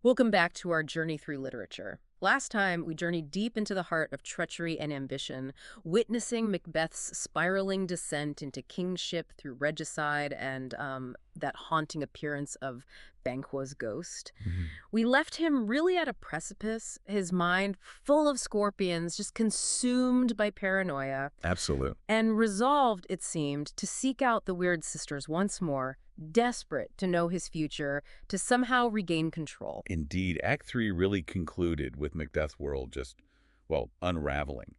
Welcome back to our journey through literature. Last time, we journeyed deep into the heart of treachery and ambition, witnessing Macbeth's spiraling descent into kingship through regicide and that haunting appearance of Banquo's ghost. Mhm. We left him really at a precipice, his mind full of scorpions, just consumed by paranoia, Absolute. and resolved, it seemed, to seek out the Weird Sisters once more, desperate to know his future, to somehow regain control. Indeed, Act 3 really concluded with Macbeth's world just, well, unraveling.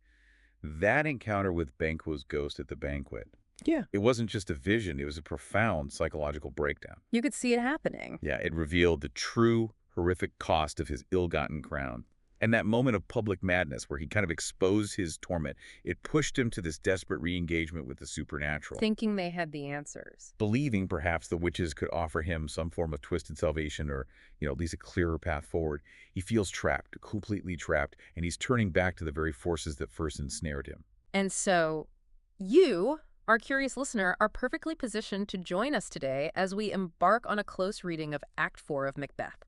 That encounter with Banquo's ghost at the banquet, Yeah. it wasn't just a vision, it was a profound psychological breakdown. You could see it happening. Yeah, it revealed the true, horrific cost of his ill-gotten crown. And that moment of public madness where he kind of exposed his torment, it pushed him to this desperate re-engagement with the supernatural. Thinking they had the answers. Believing perhaps the witches could offer him some form of twisted salvation or, at least a clearer path forward, he feels trapped, completely trapped, and he's turning back to the very forces that first ensnared him. And so, you, our curious listener, are perfectly positioned to join us today as we embark on a close reading of Act 4 of Macbeth.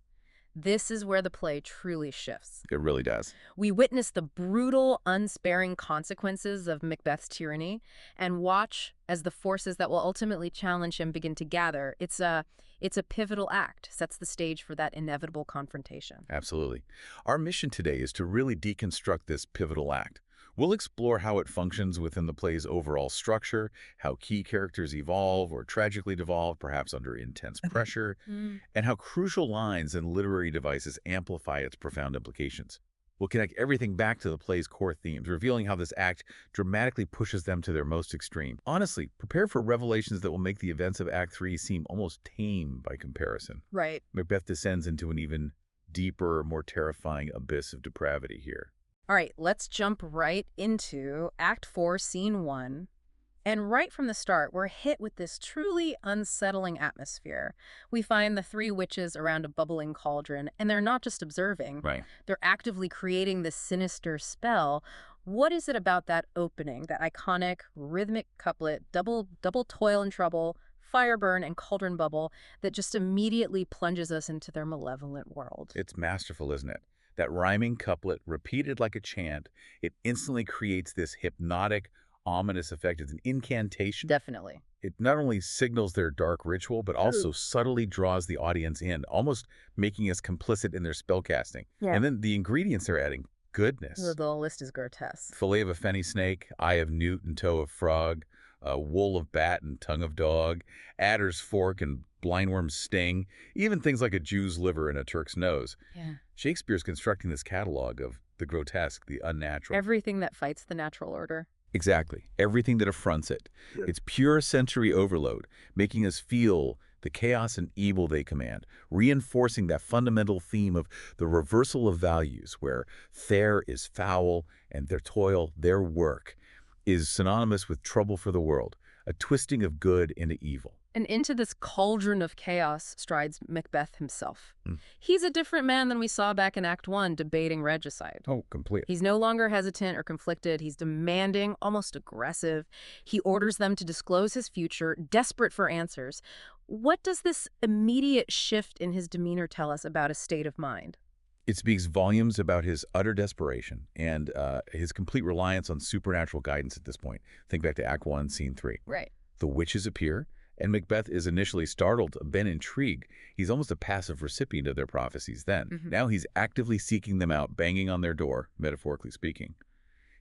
This is where the play truly shifts. It really does. We witness the brutal, unsparing consequences of Macbeth's tyranny and watch as the forces that will ultimately challenge him begin to gather. It's a pivotal act, sets the stage for that inevitable confrontation. Absolutely. Our mission today is to really deconstruct this pivotal act. We'll explore how it functions within the play's overall structure, how key characters evolve or tragically devolve, perhaps under intense pressure, and how crucial lines and literary devices amplify its profound implications. We'll connect everything back to the play's core themes, revealing how this act dramatically pushes them to their most extreme. Honestly, prepare for revelations that will make the events of Act 3 seem almost tame by comparison. Right. Macbeth descends into an even deeper, more terrifying abyss of depravity here. All right, let's jump right into Act 4, Scene 1. And right from the start, we're hit with this truly unsettling atmosphere. We find the three witches around a bubbling cauldron, and they're not just observing. Right. They're actively creating this sinister spell. What is it about that opening, that iconic rhythmic couplet, double toil and trouble, fire burn, and cauldron bubble, that just immediately plunges us into their malevolent world? It's masterful, isn't it? That rhyming couplet, repeated like a chant, it instantly creates this hypnotic, ominous effect. It's an incantation. Definitely. It not only signals their dark ritual, but also subtly draws the audience in, almost making us complicit in their spellcasting. Yeah. And then the ingredients they're adding, goodness. The list is grotesque. Fillet of a fenny snake, eye of newt and toe of frog, wool of bat and tongue of dog, adder's fork and blindworm's sting, even things like a Jew's liver and a Turk's nose. Yeah. Shakespeare's constructing this catalog of the grotesque, the unnatural. Everything that fights the natural order. Exactly. Everything that affronts it. It's pure sensory overload, making us feel the chaos and evil they command, reinforcing that fundamental theme of the reversal of values, where fair is foul and their toil, their work, is synonymous with trouble for the world, a twisting of good into evil. And into this cauldron of chaos strides Macbeth himself. He's a different man than we saw back in Act 1 debating regicide. Oh, complete. He's no longer hesitant or conflicted. He's demanding, almost aggressive. He orders them to disclose his future, desperate for answers. What does this immediate shift in his demeanor tell us about his state of mind? It speaks volumes about his utter desperation and his complete reliance on supernatural guidance at this point. Think back to Act 1, Scene 3. Right. The witches appear, and Macbeth is initially startled, then intrigued. He's almost a passive recipient of their prophecies then. Now he's actively seeking them out, banging on their door, metaphorically speaking.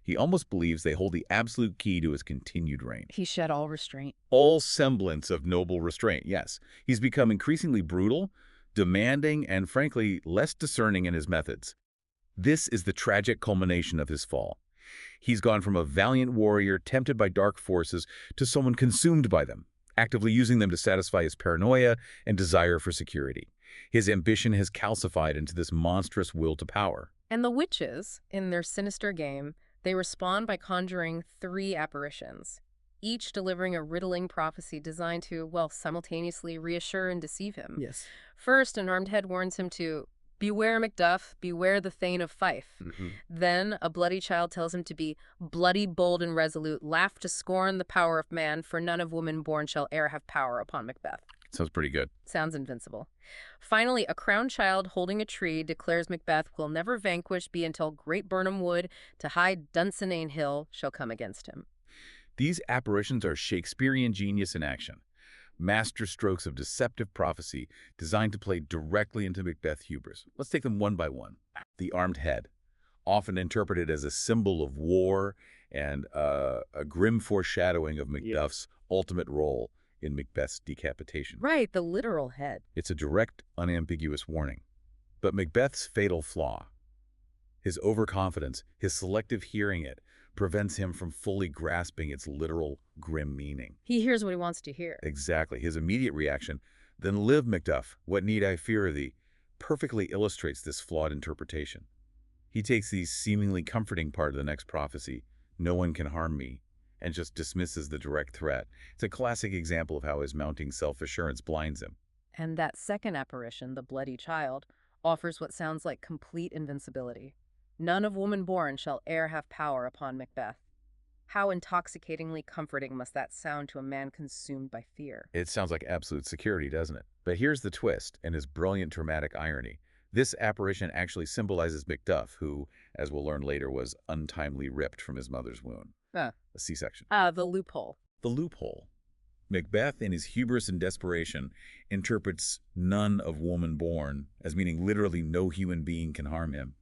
He almost believes they hold the absolute key to his continued reign. He shed all restraint. All semblance of noble restraint, yes. He's become increasingly brutal, demanding, and frankly, less discerning in his methods. This is the tragic culmination of his fall. He's gone from a valiant warrior tempted by dark forces to someone consumed by them, actively using them to satisfy his paranoia and desire for security. His ambition has calcified into this monstrous will to power. And the witches, in their sinister game, they respond by conjuring three apparitions, each delivering a riddling prophecy designed to, well, simultaneously reassure and deceive him. Yes. First, an armed head warns him to beware Macduff, beware the Thane of Fife. Then, a bloody child tells him to be bloody, bold, and resolute, laugh to scorn the power of man, for none of woman born shall e'er have power upon Macbeth. Sounds pretty good. Sounds invincible. Finally, a crowned child holding a tree declares Macbeth will never vanquished be until great Birnam wood to high Dunsinane hill shall come against him. These apparitions are Shakespearean genius in action. Master strokes of deceptive prophecy designed to play directly into Macbeth's hubris. Let's take them one by one. The armed head, often interpreted as a symbol of war and a grim foreshadowing of Macduff's ultimate role in Macbeth's decapitation. Right, the literal head. It's a direct, unambiguous warning. But Macbeth's fatal flaw, his overconfidence, his selective hearing it, prevents him from fully grasping its literal, grim meaning. He hears what he wants to hear. Exactly. His immediate reaction, "Then live, Macduff, what need I fear thee?" perfectly illustrates this flawed interpretation. He takes the seemingly comforting part of the next prophecy, "No one can harm me," and just dismisses the direct threat. It's a classic example of how his mounting self-assurance blinds him. And that second apparition, the bloody child, offers what sounds like complete invincibility. None of woman born shall e'er have power upon Macbeth. How intoxicatingly comforting must that sound to a man consumed by fear? It sounds like absolute security, doesn't it? But here's the twist and his brilliant dramatic irony. This apparition actually symbolizes Macduff, who, as we'll learn later, was untimely ripped from his mother's womb. A C-section. The loophole. The loophole. Macbeth, in his hubris and desperation, interprets none of woman born as meaning literally no human being can harm him.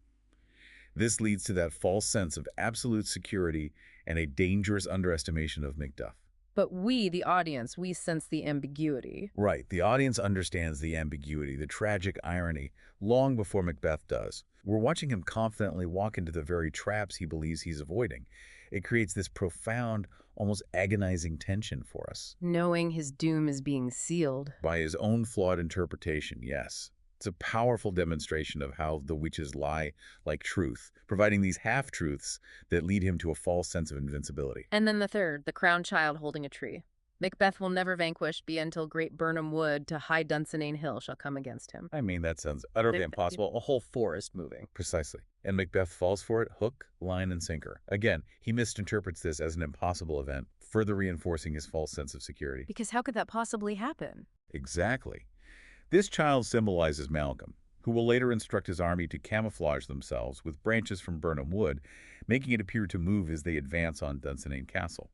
This leads to that false sense of absolute security and a dangerous underestimation of Macduff. But we, the audience, we sense the ambiguity. Right. The audience understands the ambiguity, the tragic irony, long before Macbeth does. We're watching him confidently walk into the very traps he believes he's avoiding. It creates this profound, almost agonizing tension for us. Knowing his doom is being sealed. By his own flawed interpretation, yes. It's a powerful demonstration of how the witches lie like truth, providing these half-truths that lead him to a false sense of invincibility. And then the third, the crowned child holding a tree. Macbeth will never vanquished be until great Birnam wood to high Dunsinane hill shall come against him. I mean, that sounds utterly impossible. A whole forest moving. Precisely. And Macbeth falls for it hook, line, and sinker. Again, he misinterprets this as an impossible event, further reinforcing his false sense of security. Because how could that possibly happen? Exactly. This child symbolizes Malcolm, who will later instruct his army to camouflage themselves with branches from Birnam wood, making it appear to move as they advance on Dunsinane Castle.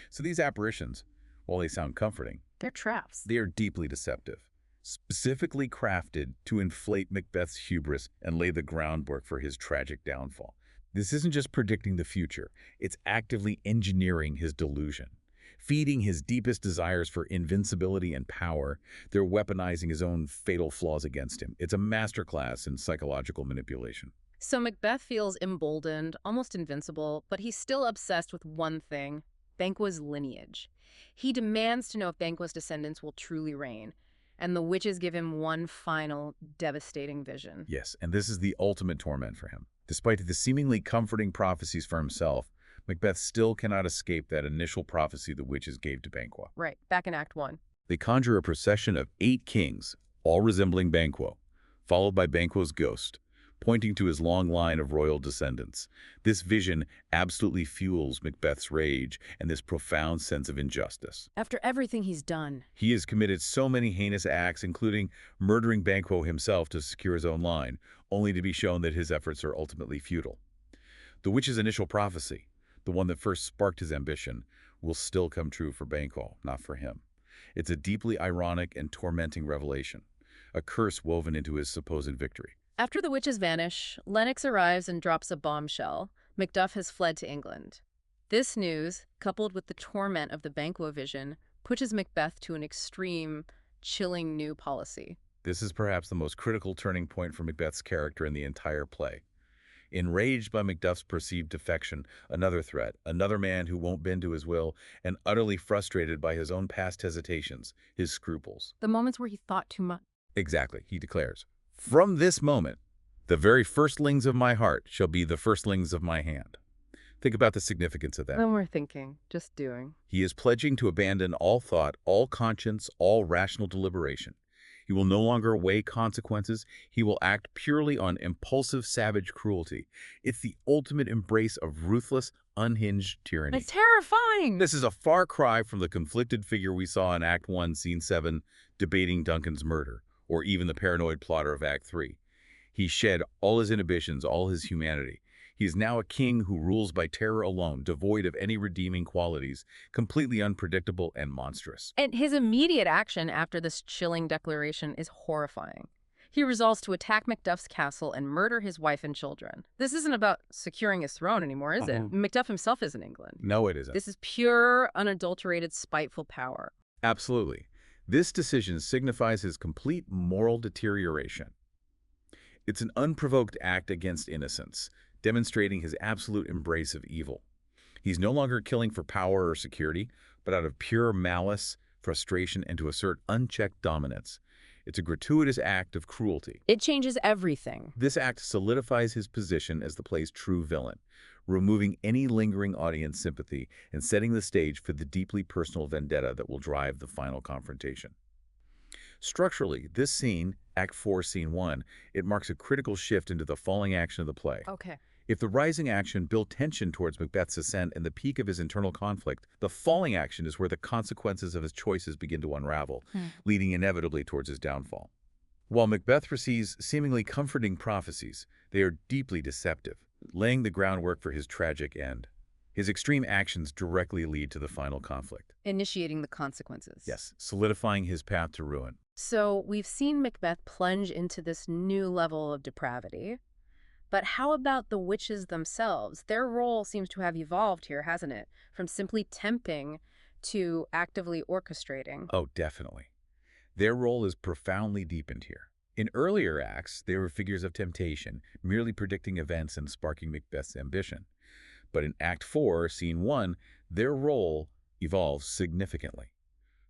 So these apparitions, while they sound comforting, They're traps. they are deeply deceptive, specifically crafted to inflate Macbeth's hubris and lay the groundwork for his tragic downfall. This isn't just predicting the future, it's actively engineering his delusion. Feeding his deepest desires for invincibility and power, they're weaponizing his own fatal flaws against him. It's a masterclass in psychological manipulation. So Macbeth feels emboldened, almost invincible, but he's still obsessed with one thing, Banquo's lineage. He demands to know if Banquo's descendants will truly reign, and the witches give him one final, devastating vision. Yes, and this is the ultimate torment for him. Despite the seemingly comforting prophecies for himself, Macbeth still cannot escape that initial prophecy the witches gave to Banquo. Right, back in Act 1. They conjure a procession of 8 kings, all resembling Banquo, followed by Banquo's ghost, pointing to his long line of royal descendants. This vision absolutely fuels Macbeth's rage and this profound sense of injustice. After everything he's done. He has committed so many heinous acts, including murdering Banquo himself to secure his own line, only to be shown that his efforts are ultimately futile. The witch's initial prophecy, the one that first sparked his ambition, will still come true for Banquo, not for him. It's a deeply ironic and tormenting revelation, a curse woven into his supposed victory. After the witches vanish, Lennox arrives and drops a bombshell. Macduff has fled to England. This news, coupled with the torment of the Banquo vision, pushes Macbeth to an extreme, chilling new policy. This is perhaps the most critical turning point for Macbeth's character in the entire play. Enraged by Macduff's perceived defection, another threat, another man who won't bend to his will, and utterly frustrated by his own past hesitations, his scruples. The moments where he thought too much. Exactly, he declares, "From this moment, the very firstlings of my heart shall be the firstlings of my hand." Think about the significance of that. No more thinking, just doing. He is pledging to abandon all thought, all conscience, all rational deliberation. He will no longer weigh consequences. He will act purely on impulsive, savage cruelty. It's the ultimate embrace of ruthless, unhinged It's tyranny. terrifying. This is a far cry from the conflicted figure we saw in Act 1, Scene 7, debating Duncan's murder, or even the paranoid plotter of Act 3. He shed all his inhibitions, all his humanity. He is now a king who rules by terror alone, devoid of any redeeming qualities, completely unpredictable and monstrous. And his immediate action after this chilling declaration is horrifying. He resolves to attack Macduff's castle and murder his wife and children. This isn't about securing his throne anymore, is it? Macduff himself is in England. No, it isn't. This is pure, unadulterated, spiteful power. Absolutely. This decision signifies his complete moral deterioration. It's an unprovoked act against innocence, demonstrating his absolute embrace of evil. He's no longer killing for power or security, but out of pure malice, frustration, and to assert unchecked dominance. It's a gratuitous act of cruelty. It changes everything. This act solidifies his position as the play's true villain, removing any lingering audience sympathy and setting the stage for the deeply personal vendetta that will drive the final confrontation. Structurally, this scene, Act 4, Scene 1, it marks a critical shift into the falling action of the play. Okay. If the rising action built tension towards Macbeth's ascent and the peak of his internal conflict, the falling action is where the consequences of his choices begin to unravel, leading inevitably towards his downfall. While Macbeth receives seemingly comforting prophecies, they are deeply deceptive, laying the groundwork for his tragic end. His extreme actions directly lead to the final conflict. Initiating the consequences. Yes, solidifying his path to ruin. So we've seen Macbeth plunge into this new level of depravity. But how about the witches themselves? Their role seems to have evolved here, hasn't it? From simply tempting to actively orchestrating. Oh, definitely. Their role is profoundly deepened here. In earlier acts, they were figures of temptation, merely predicting events and sparking Macbeth's ambition. But in Act 4, Scene 1, their role evolves significantly.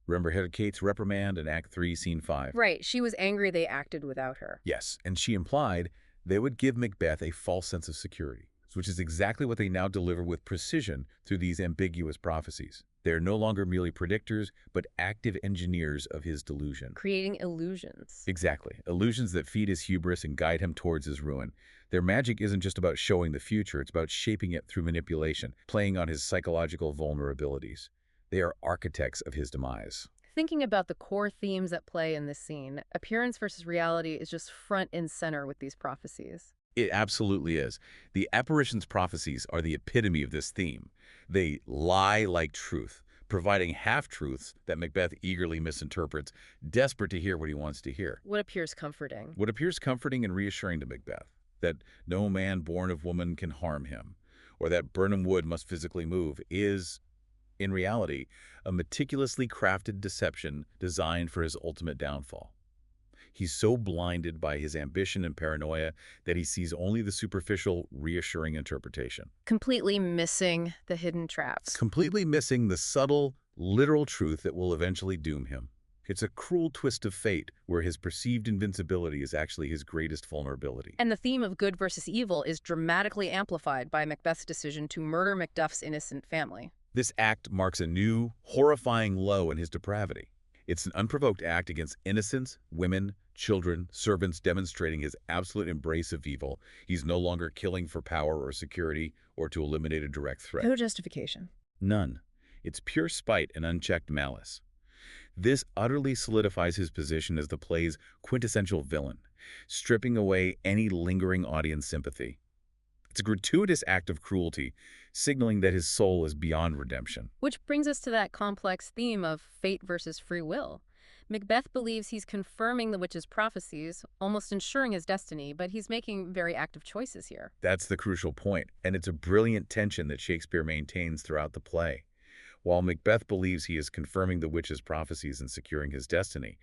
Remember Hedda Kate's reprimand in Act 3, Scene 5? Right, she was angry they acted without her. Yes, and she implied they would give Macbeth a false sense of security, which is exactly what they now deliver with precision through these ambiguous prophecies. They are no longer merely predictors, but active engineers of his delusion. Creating illusions. Exactly. Illusions that feed his hubris and guide him towards his ruin. Their magic isn't just about showing the future, it's about shaping it through manipulation, playing on his psychological vulnerabilities. They are architects of his demise. Thinking about the core themes at play in this scene, appearance versus reality is just front and center with these prophecies. It absolutely is. The Apparitions prophecies are the epitome of this theme. They lie like truth, providing half-truths that Macbeth eagerly misinterprets, desperate to hear what he wants to hear. What appears comforting? What appears comforting and reassuring to Macbeth, that no man born of woman can harm him, or that Birnam Wood must physically move, is, in reality, a meticulously crafted deception designed for his ultimate downfall. He's so blinded by his ambition and paranoia that he sees only the superficial, reassuring interpretation. Completely missing the hidden traps. Completely missing the subtle, literal truth that will eventually doom him. It's a cruel twist of fate where his perceived invincibility is actually his greatest vulnerability. And the theme of good versus evil is dramatically amplified by Macbeth's decision to murder Macduff's innocent family. This act marks a new, horrifying low in his depravity. It's an unprovoked act against innocents, women, children, servants, demonstrating his absolute embrace of evil. He's no longer killing for power or security or to eliminate a direct threat. No justification. None. It's pure spite and unchecked malice. This utterly solidifies his position as the play's quintessential villain, stripping away any lingering audience sympathy. It's a gratuitous act of cruelty, signaling that his soul is beyond redemption. Which brings us to that complex theme of fate versus free will. Macbeth believes he's confirming the witch's prophecies, almost ensuring his destiny, but he's making very active choices here. That's the crucial point, and it's a brilliant tension that Shakespeare maintains throughout the play. While Macbeth believes he is confirming the witch's prophecies and securing his destiny,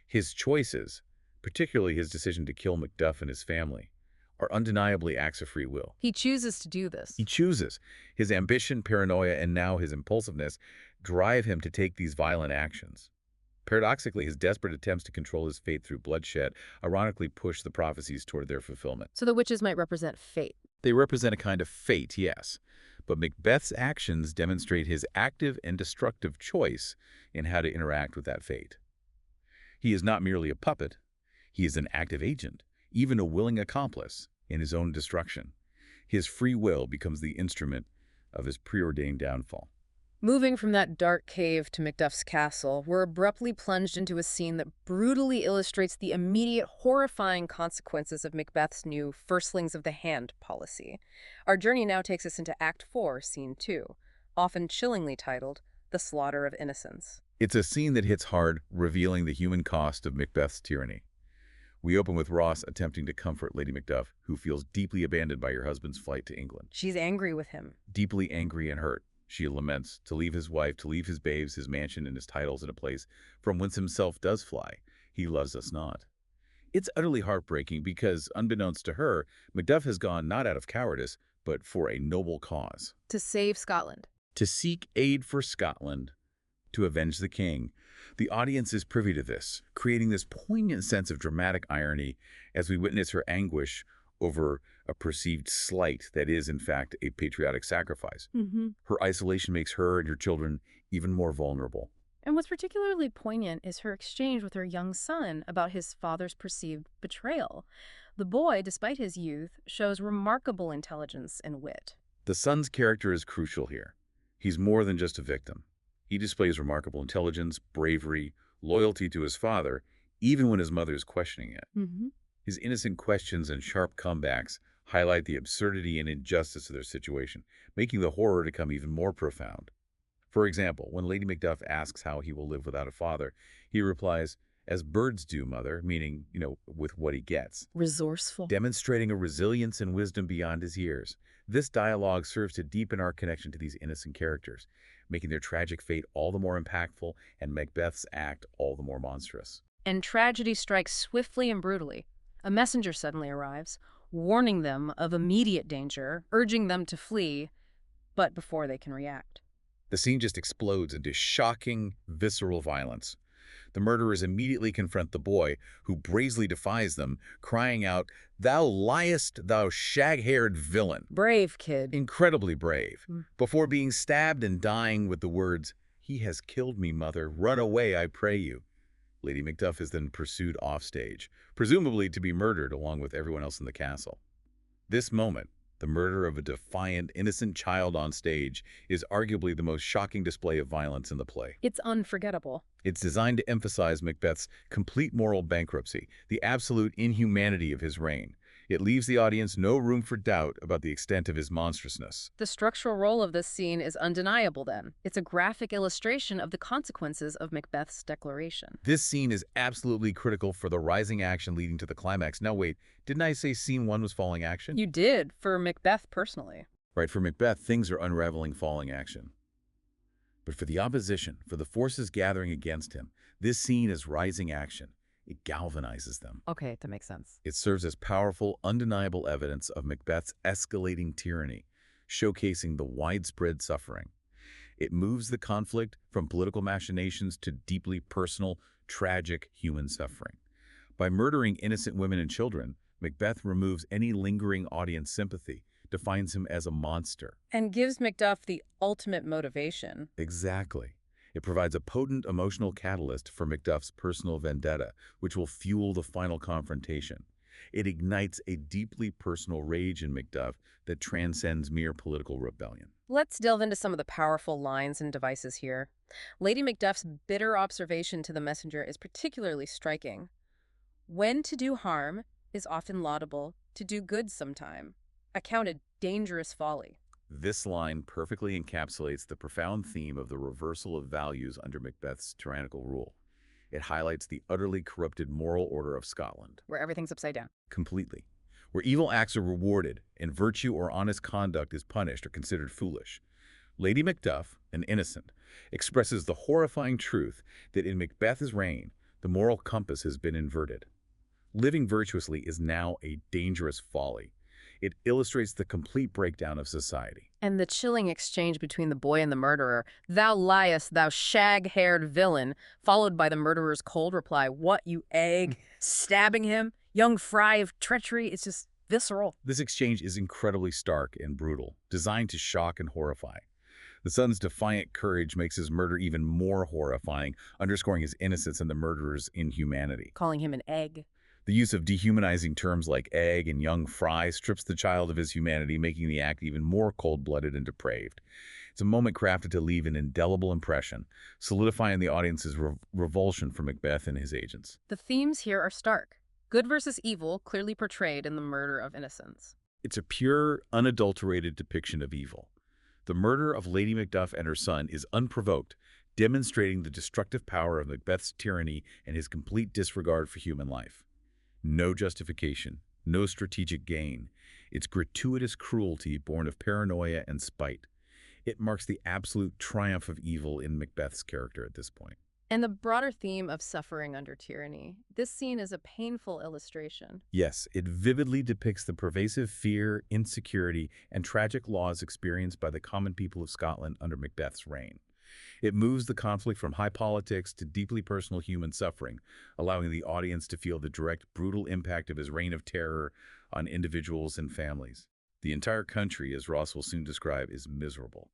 his choices, particularly his decision to kill Macduff and his family, are undeniably acts of free will. He chooses to do this. He chooses. His ambition, paranoia, and now his impulsiveness drive him to take these violent actions. Paradoxically, his desperate attempts to control his fate through bloodshed ironically push the prophecies toward their fulfillment. So the witches might represent fate. They represent a kind of fate, yes, but Macbeth's actions demonstrate his active and destructive choice in how to interact with that fate. He is not merely a puppet. He is an active agent, even a willing accomplice in his own destruction. His free will becomes the instrument of his preordained downfall. Moving from that dark cave to Macduff's castle, we're abruptly plunged into a scene that brutally illustrates the immediate horrifying consequences of Macbeth's new firstlings of the hand policy. Our journey now takes us into Act 4, Scene 2, often chillingly titled The Slaughter of Innocents. It's a scene that hits hard, revealing the human cost of Macbeth's tyranny. We open with Ross attempting to comfort Lady Macduff, who feels deeply abandoned by her husband's flight to England. She's angry with him. Deeply angry and hurt, she laments to leave his wife, to leave his babes, his mansion, and his titles in a place from whence himself does fly. He loves us not. It's utterly heartbreaking because, unbeknownst to her, Macduff has gone not out of cowardice, but for a noble cause. To save Scotland. To seek aid for Scotland, to avenge the king. The audience is privy to this, creating this poignant sense of dramatic irony as we witness her anguish over a perceived slight that is, in fact, a patriotic sacrifice. Her isolation makes her and her children even more vulnerable. And what's particularly poignant is her exchange with her young son about his father's perceived betrayal. The boy, despite his youth, shows remarkable intelligence and wit. The son's character is crucial here. He's more than just a victim. He displays remarkable intelligence, bravery, loyalty to his father, even when his mother is questioning it. His innocent questions and sharp comebacks highlight the absurdity and injustice of their situation, making the horror to come even more profound. For example, when Lady Macduff asks how he will live without a father, he replies, "As birds do, mother," meaning, with what he gets. Resourceful. Demonstrating a resilience and wisdom beyond his years. This dialogue serves to deepen our connection to these innocent characters, making their tragic fate all the more impactful and Macbeth's act all the more monstrous. And tragedy strikes swiftly and brutally. A messenger suddenly arrives, warning them of immediate danger, urging them to flee, but before they can react. The scene just explodes into shocking, visceral violence. The murderers immediately confront the boy, who bravely defies them, crying out, "Thou liest, thou shag-haired villain!" Brave kid. Incredibly brave. Before being stabbed and dying with the words, "He has killed me, mother. Run away, I pray you." Lady Macduff is then pursued offstage, presumably to be murdered along with everyone else in the castle. This moment, the murder of a defiant, innocent child on stage, is arguably the most shocking display of violence in the play. It's unforgettable. It's designed to emphasize Macbeth's complete moral bankruptcy, the absolute inhumanity of his reign. It leaves the audience no room for doubt about the extent of his monstrousness. The structural role of this scene is undeniable then. It's a graphic illustration of the consequences of Macbeth's declaration. This scene is absolutely critical for the rising action leading to the climax. Now wait, didn't I say scene 1 was falling action? You did, for Macbeth personally. Right, for Macbeth, things are unraveling falling action. But for the opposition, for the forces gathering against him, this scene is rising action. It galvanizes them. Okay, that makes sense. It serves as powerful, undeniable evidence of Macbeth's escalating tyranny, showcasing the widespread suffering. It moves the conflict from political machinations to deeply personal, tragic human suffering. By murdering innocent women and children, Macbeth removes any lingering audience sympathy, defines him as a monster. And gives Macduff the ultimate motivation. Exactly. It provides a potent emotional catalyst for Macduff's personal vendetta, which will fuel the final confrontation. It ignites a deeply personal rage in Macduff that transcends mere political rebellion. Let's delve into some of the powerful lines and devices here. Lady Macduff's bitter observation to the messenger is particularly striking. When to do harm is often laudable, to do good sometime, accounted dangerous folly. This line perfectly encapsulates the profound theme of the reversal of values under Macbeth's tyrannical rule. It highlights the utterly corrupted moral order of Scotland. Where everything's upside down. Completely. Where evil acts are rewarded and virtue or honest conduct is punished or considered foolish. Lady Macduff, an innocent, expresses the horrifying truth that in Macbeth's reign, the moral compass has been inverted. Living virtuously is now a dangerous folly. It illustrates the complete breakdown of society. And the chilling exchange between the boy and the murderer, "Thou liest, thou shag-haired villain," followed by the murderer's cold reply, "What, you egg?" Stabbing him, young fry of treachery. It's just visceral. This exchange is incredibly stark and brutal, designed to shock and horrify. The son's defiant courage makes his murder even more horrifying, underscoring his innocence and the murderer's inhumanity. Calling him an egg. The use of dehumanizing terms like egg and young fry strips the child of his humanity, making the act even more cold-blooded and depraved. It's a moment crafted to leave an indelible impression, solidifying the audience's revulsion for Macbeth and his agents. The themes here are stark. Good versus evil, clearly portrayed in the murder of innocents. It's a pure, unadulterated depiction of evil. The murder of Lady Macduff and her son is unprovoked, demonstrating the destructive power of Macbeth's tyranny and his complete disregard for human life. No justification, no strategic gain. It's gratuitous cruelty born of paranoia and spite. It marks the absolute triumph of evil in Macbeth's character at this point. And the broader theme of suffering under tyranny. This scene is a painful illustration. Yes, it vividly depicts the pervasive fear, insecurity, and tragic loss experienced by the common people of Scotland under Macbeth's reign. It moves the conflict from high politics to deeply personal human suffering, allowing the audience to feel the direct, brutal impact of his reign of terror on individuals and families. The entire country, as Ross will soon describe, is miserable.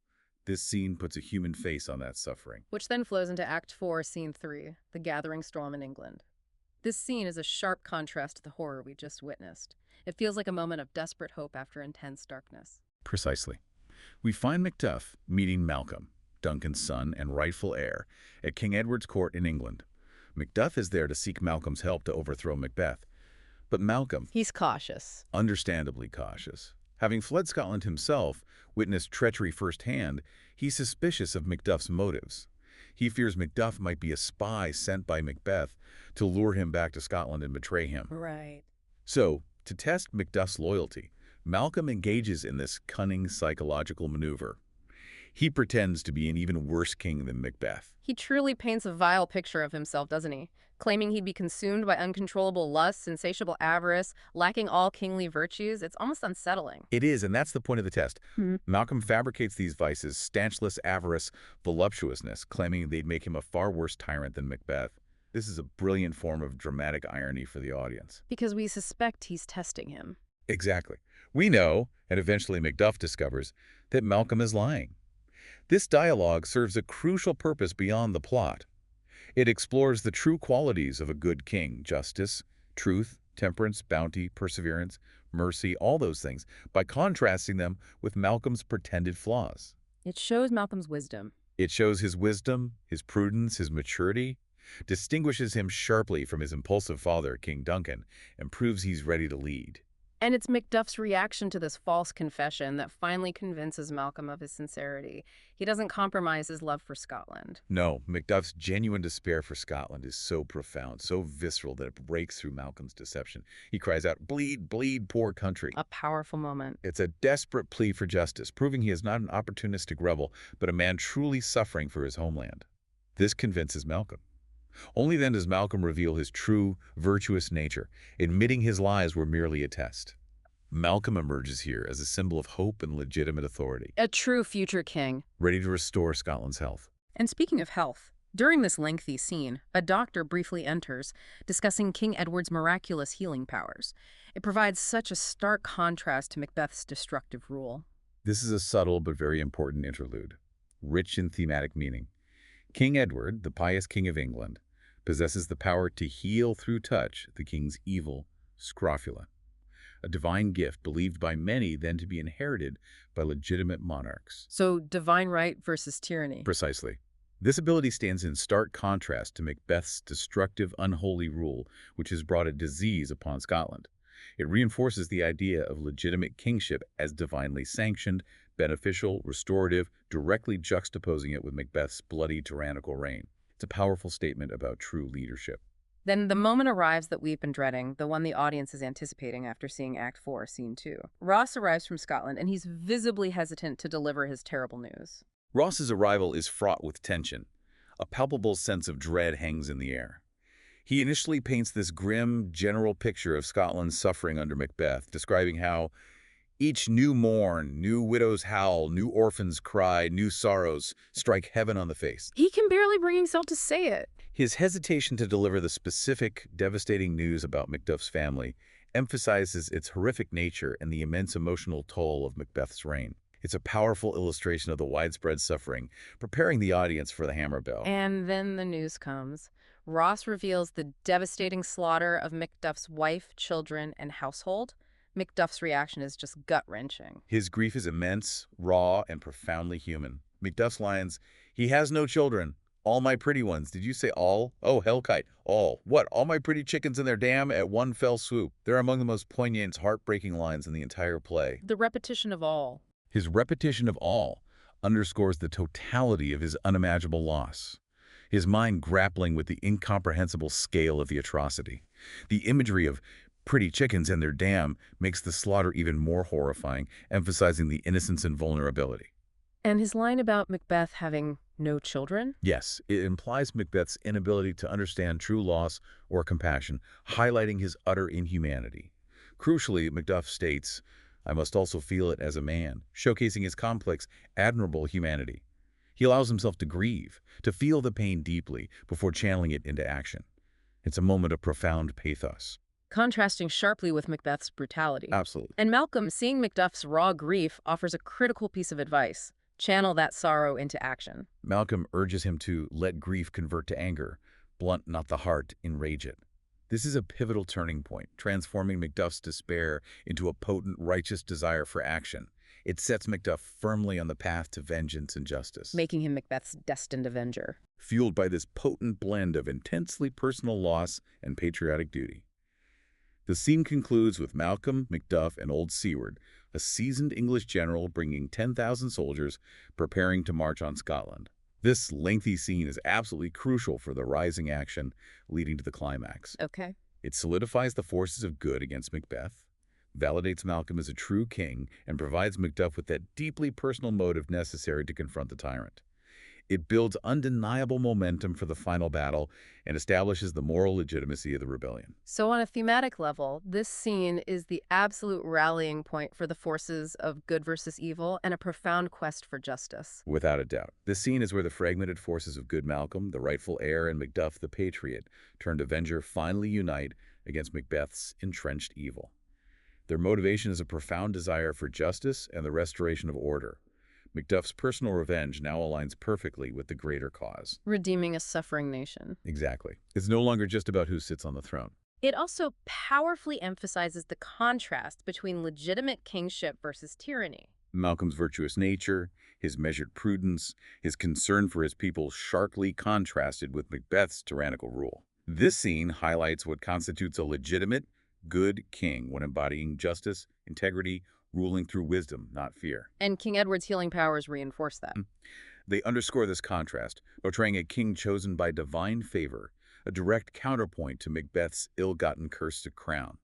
This scene puts a human face on that suffering. Which then flows into Act 4, Scene 3, The Gathering Storm in England. This scene is a sharp contrast to the horror we just witnessed. It feels like a moment of desperate hope after intense darkness. Precisely. We find Macduff meeting Malcolm, Duncan's son and rightful heir, at King Edward's court in England. Macduff is there to seek Malcolm's help to overthrow Macbeth. But Malcolm, He's cautious. understandably cautious, having fled Scotland himself, witnessed treachery firsthand, he's suspicious of Macduff's motives. He fears Macduff might be a spy sent by Macbeth to lure him back to Scotland and betray him. Right. So, to test Macduff's loyalty, Malcolm engages in this cunning psychological maneuver. He pretends to be an even worse king than Macbeth. He truly paints a vile picture of himself, doesn't he? Claiming he'd be consumed by uncontrollable lust, insatiable avarice, lacking all kingly virtues. It's almost unsettling. It is, and that's the point of the test. Malcolm fabricates these vices, stanchless avarice, voluptuousness, claiming they'd make him a far worse tyrant than Macbeth. This is a brilliant form of dramatic irony for the audience. Because we suspect he's testing him. Exactly. We know, and eventually Macduff discovers, that Malcolm is lying. This dialogue serves a crucial purpose beyond the plot. It explores the true qualities of a good king: justice, truth, temperance, bounty, perseverance, mercy, all those things, by contrasting them with Malcolm's pretended flaws. It shows Malcolm's wisdom. It shows his wisdom, his prudence, his maturity, distinguishes him sharply from his impulsive father, King Duncan, and proves he's ready to lead. And it's Macduff's reaction to this false confession that finally convinces Malcolm of his sincerity. He doesn't compromise his love for Scotland. No, Macduff's genuine despair for Scotland is so profound, so visceral that it breaks through Malcolm's deception. He cries out, "Bleed, bleed, poor country." A powerful moment. It's a desperate plea for justice, proving he is not an opportunistic rebel, but a man truly suffering for his homeland. This convinces Malcolm. Only then does Malcolm reveal his true, virtuous nature, admitting his lies were merely a test. Malcolm emerges here as a symbol of hope and legitimate authority, A true future king. ready to restore Scotland's health. And speaking of health, during this lengthy scene, a doctor briefly enters, discussing King Edward's miraculous healing powers. It provides such a stark contrast to Macbeth's destructive rule. This is a subtle but very important interlude, rich in thematic meaning. King Edward, the pious king of England, possesses the power to heal through touch the king's evil scrofula, a divine gift believed by many then to be inherited by legitimate monarchs. So, divine right versus tyranny. Precisely. This ability stands in stark contrast to Macbeth's destructive, unholy rule, which has brought a disease upon Scotland. It reinforces the idea of legitimate kingship as divinely sanctioned, beneficial, restorative, directly juxtaposing it with Macbeth's bloody, tyrannical reign. It's a powerful statement about true leadership. Then the moment arrives that we've been dreading, the one the audience is anticipating after seeing Act 4, Scene 2. Ross arrives from Scotland, and he's visibly hesitant to deliver his terrible news. Ross's arrival is fraught with tension. A palpable sense of dread hangs in the air. He initially paints this grim, general picture of Scotland's suffering under Macbeth, describing how each new morn, new widows howl, new orphans cry, new sorrows strike heaven on the face. He can barely bring himself to say it. His hesitation to deliver the specific, devastating news about Macduff's family emphasizes its horrific nature and the immense emotional toll of Macbeth's reign. It's a powerful illustration of the widespread suffering, preparing the audience for the hammer bell. And then the news comes. Ross reveals the devastating slaughter of Macduff's wife, children, and household. Macduff's reaction is just gut-wrenching. His grief is immense, raw, and profoundly human. Macduff's lines, "He has no children. All my pretty ones." Did you say all? Oh, hellkite. All. What? All my pretty chickens in their dam at one fell swoop. They're among the most poignant, heartbreaking lines in the entire play. The repetition of all. His repetition of all underscores the totality of his unimaginable loss, his mind grappling with the incomprehensible scale of the atrocity. The imagery of pretty chickens and their dam makes the slaughter even more horrifying, emphasizing the innocence and vulnerability. And his line about Macbeth having no children? Yes, it implies Macbeth's inability to understand true loss or compassion, highlighting his utter inhumanity. Crucially, Macduff states, "I must also feel it as a man," showcasing his complex, admirable humanity. He allows himself to grieve, to feel the pain deeply before channeling it into action. It's a moment of profound pathos. Contrasting sharply with Macbeth's brutality. Absolutely. And Malcolm, seeing Macduff's raw grief, offers a critical piece of advice. Channel that sorrow into action. Malcolm urges him to let grief convert to anger, blunt not the heart, enrage it. This is a pivotal turning point, transforming Macduff's despair into a potent, righteous desire for action. It sets Macduff firmly on the path to vengeance and justice. Making him Macbeth's destined avenger. Fueled by this potent blend of intensely personal loss and patriotic duty. The scene concludes with Malcolm, Macduff, and Old Seward, a seasoned English general bringing 10,000 soldiers, preparing to march on Scotland. This lengthy scene is absolutely crucial for the rising action leading to the climax. Okay. It solidifies the forces of good against Macbeth, validates Malcolm as a true king, and provides Macduff with that deeply personal motive necessary to confront the tyrant. It builds undeniable momentum for the final battle and establishes the moral legitimacy of the rebellion. So on a thematic level, this scene is the absolute rallying point for the forces of good versus evil and a profound quest for justice. Without a doubt. This scene is where the fragmented forces of good Malcolm, the rightful heir, and Macduff, the patriot, turned avenger, finally unite against Macbeth's entrenched evil. Their motivation is a profound desire for justice and the restoration of order. Macduff's personal revenge now aligns perfectly with the greater cause. Redeeming a suffering nation. Exactly. It's no longer just about who sits on the throne. It also powerfully emphasizes the contrast between legitimate kingship versus tyranny. Malcolm's virtuous nature, his measured prudence, his concern for his people sharply contrasted with Macbeth's tyrannical rule. This scene highlights what constitutes a legitimate, good king when embodying justice, integrity, ruling through wisdom, not fear. And King Edward's healing powers reinforce that. They underscore this contrast, portraying a king chosen by divine favor, a direct counterpoint to Macbeth's ill-gotten curse to crown.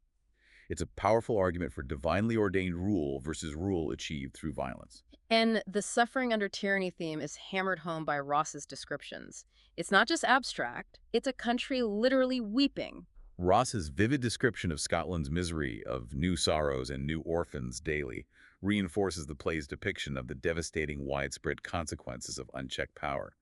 It's a powerful argument for divinely ordained rule versus rule achieved through violence. And the suffering under tyranny theme is hammered home by Ross's descriptions. It's not just abstract, it's a country literally weeping. Ross's vivid description of Scotland's misery, of new sorrows and new orphans daily, reinforces the play's depiction of the devastating widespread consequences of unchecked power.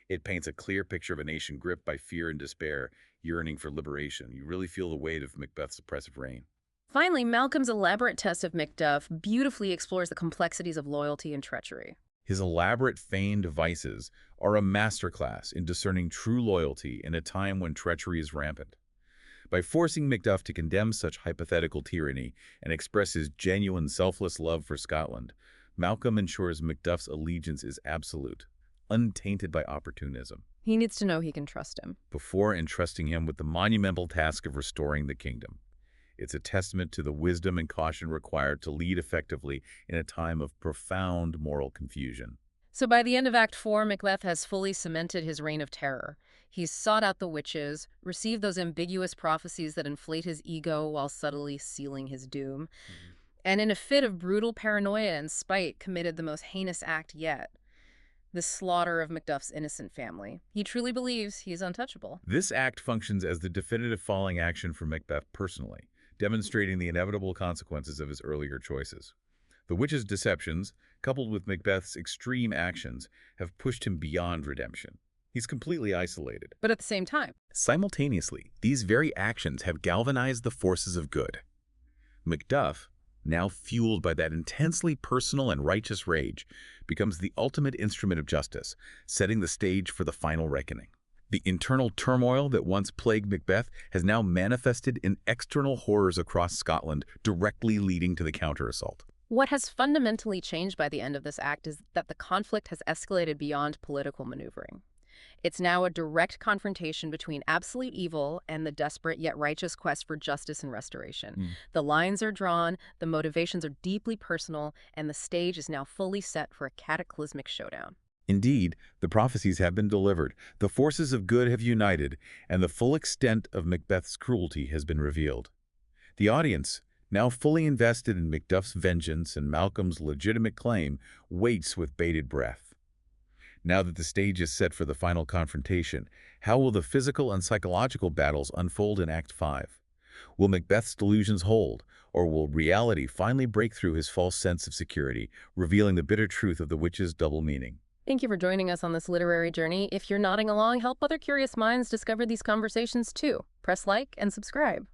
It paints a clear picture of a nation gripped by fear and despair, yearning for liberation. You really feel the weight of Macbeth's oppressive reign. Finally, Malcolm's elaborate test of Macduff beautifully explores the complexities of loyalty and treachery. His elaborate feigned devices are a masterclass in discerning true loyalty in a time when treachery is rampant. By forcing Macduff to condemn such hypothetical tyranny and express his genuine selfless love for Scotland, Malcolm ensures Macduff's allegiance is absolute, untainted by opportunism. He needs to know he can trust him. Before entrusting him with the monumental task of restoring the kingdom. It's a testament to the wisdom and caution required to lead effectively in a time of profound moral confusion. So by the end of Act 4, Macbeth has fully cemented his reign of terror. He's sought out the witches, received those ambiguous prophecies that inflate his ego while subtly sealing his doom, and in a fit of brutal paranoia and spite committed the most heinous act yet, the slaughter of Macduff's innocent family. He truly believes he's untouchable. This act functions as the definitive falling action for Macbeth personally, demonstrating the inevitable consequences of his earlier choices. The witches' deceptions, coupled with Macbeth's extreme actions, have pushed him beyond redemption. He's completely isolated. But at the same time, Simultaneously, these very actions have galvanized the forces of good. Macduff, now fueled by that intensely personal and righteous rage, becomes the ultimate instrument of justice, setting the stage for the final reckoning. The internal turmoil that once plagued Macbeth has now manifested in external horrors across Scotland, directly leading to the counter-assault. What has fundamentally changed by the end of this act is that the conflict has escalated beyond political maneuvering. It's now a direct confrontation between absolute evil and the desperate yet righteous quest for justice and restoration. Mm. The lines are drawn, the motivations are deeply personal, and the stage is now fully set for a cataclysmic showdown. Indeed, the prophecies have been delivered, the forces of good have united, and the full extent of Macbeth's cruelty has been revealed. The audience, now fully invested in Macduff's vengeance and Malcolm's legitimate claim, waits with bated breath. Now that the stage is set for the final confrontation, how will the physical and psychological battles unfold in Act 5? Will Macbeth's delusions hold, or will reality finally break through his false sense of security, revealing the bitter truth of the witch's double meaning? Thank you for joining us on this literary journey. If you're nodding along, help other curious minds discover these conversations too. Press like and subscribe.